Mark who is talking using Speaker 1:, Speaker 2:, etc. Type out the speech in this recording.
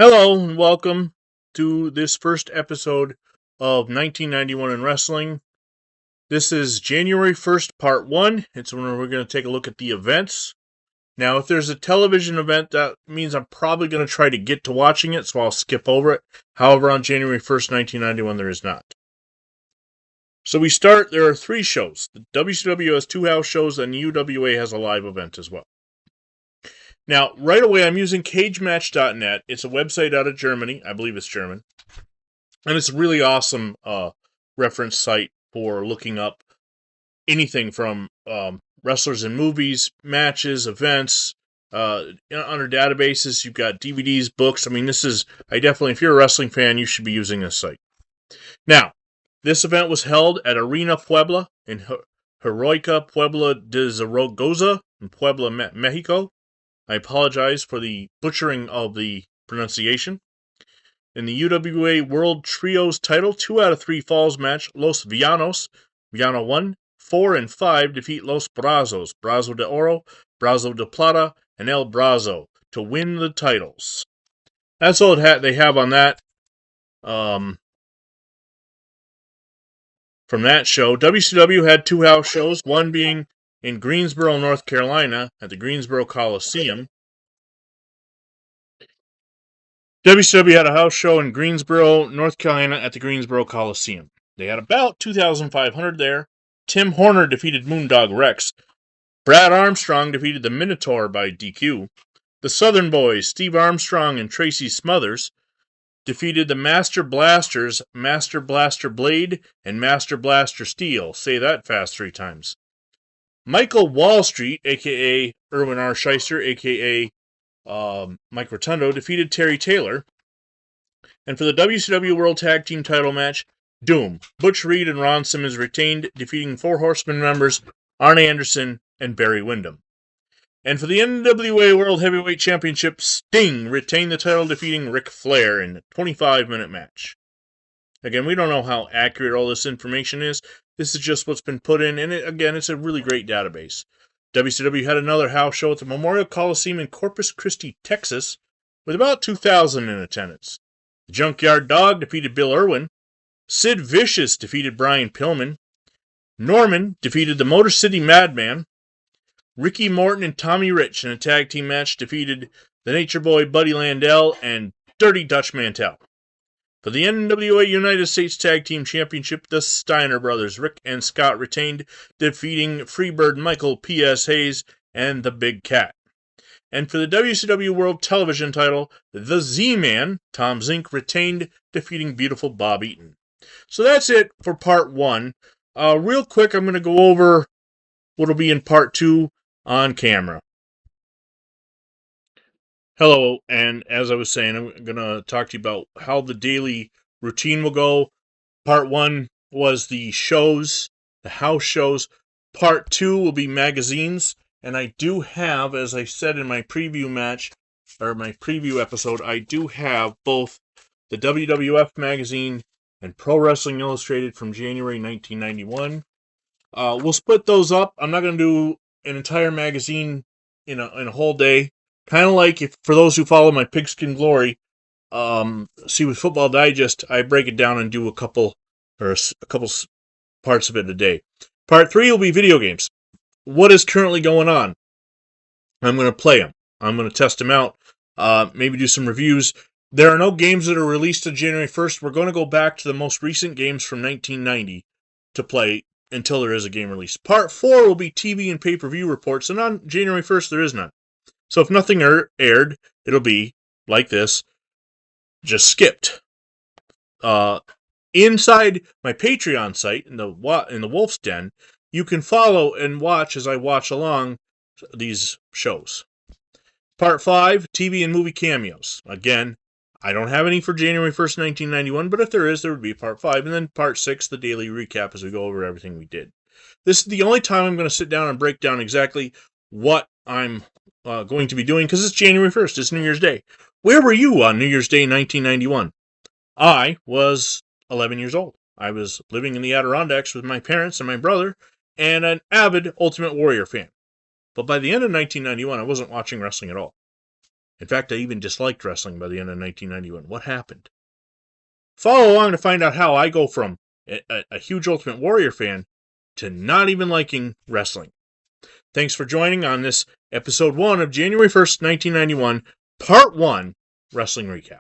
Speaker 1: Hello and welcome to this first episode of 1991 in Wrestling. This is January 1st, Part 1. It's when we're going to take a look at the events. Now, if there's a television event, that means I'm probably going to try to get to watching it, so I'll skip over it. However, on January 1st, 1991, there is not. So we start, there are 3 shows. The WCW has 2 house shows, and the UWA has a live event as well. Now, right away, I'm using cagematch.net. It's a website out of Germany. I believe it's German. And it's a really awesome reference site for looking up anything from wrestlers in movies, matches, events. Under databases, you've got DVDs, books. I mean, if you're a wrestling fan, you should be using this site. Now, this event was held at Arena Puebla in Heroica Puebla de Zaragoza in Puebla, Mexico. I apologize for the butchering of the pronunciation. In the UWA World Trios title, 2 out of 3 falls match, Los Villanos, Villano 1, 4, and 5 defeat Los Brazos, Brazo de Oro, Brazo de Plata, and El Brazo to win the titles. That's all they have on that. From that show, WCW had 2 house shows, one being in Greensboro, North Carolina, at the Greensboro Coliseum. WCW had a house show in Greensboro, North Carolina, at the Greensboro Coliseum. They had about 2,500 there. Tim Horner defeated Moondog Rex. Brad Armstrong defeated the Minotaur by DQ. The Southern Boys, Steve Armstrong and Tracy Smothers, defeated the Master Blasters, Master Blaster Blade, and Master Blaster Steel. Say that fast 3 times. Michael Wall Street, a.k.a. Irwin R. Shyster, a.k.a. Mike Rotundo, defeated Terry Taylor. And for the WCW World Tag Team title match, Doom, Butch Reed and Ron Simmons retained, defeating 4 Horsemen members, Arn Anderson and Barry Windham. And for the NWA World Heavyweight Championship, Sting retained the title, defeating Ric Flair in a 25-minute match. Again, we don't know how accurate all this information is. This is just what's been put in, and it's a really great database. WCW had another house show at the Memorial Coliseum in Corpus Christi, Texas, with about 2,000 in attendance. The Junkyard Dog defeated Bill Irwin. Sid Vicious defeated Brian Pillman. Norman defeated the Motor City Madman. Ricky Morton and Tommy Rich in a tag team match defeated the Nature Boy Buddy Landel and Dirty Dutch Mantel. For the NWA United States Tag Team Championship, the Steiner brothers, Rick and Scott, retained, defeating Freebird Michael P.S. Hayes and the Big Cat. And for the WCW World Television title, the Z-Man, Tom Zink, retained, defeating Beautiful Bob Eaton. So that's it for Part 1. Real quick, I'm going to go over what will be in Part 2 on camera. Hello, and as I was saying, I'm going to talk to you about how the daily routine will go. Part 1 was the shows, the house shows. Part 2 will be magazines, and I do have, as I said in my preview match, or my preview episode, I do have both the WWF magazine and Pro Wrestling Illustrated from January 1991. We'll split those up. I'm not going to do an entire magazine in a whole day. Kind of like, for those who follow my Pigskin Glory, see with Football Digest, I break it down and do a couple parts of it a day. Part 3 will be video games. What is currently going on? I'm going to play them. I'm going to test them out, maybe do some reviews. There are no games that are released on January 1st. We're going to go back to the most recent games from 1990 to play until there is a game released. Part 4 will be TV and pay-per-view reports, and on January 1st there is none. So if nothing aired, it'll be like this, just skipped. Inside my Patreon site, in the Wolf's Den, you can follow and watch as I watch along these shows. Part 5, TV and movie cameos. Again, I don't have any for January 1st, 1991, but if there is, there would be Part 5. And then Part 6, the daily recap as we go over everything we did. This is the only time I'm going to sit down and break down exactly what I'm going to be doing, because it's January 1st, it's New Year's Day. Where were you on New Year's Day 1991? I was 11 years old. I was living in the Adirondacks with my parents and my brother, and an avid Ultimate Warrior fan. But by the end of 1991, I wasn't watching wrestling at all. In fact, I even disliked wrestling by the end of 1991. What happened? Follow along to find out how I go from a huge Ultimate Warrior fan to not even liking wrestling. Thanks for joining on this episode 1 of January 1st, 1991, Part 1 Wrestling Recap.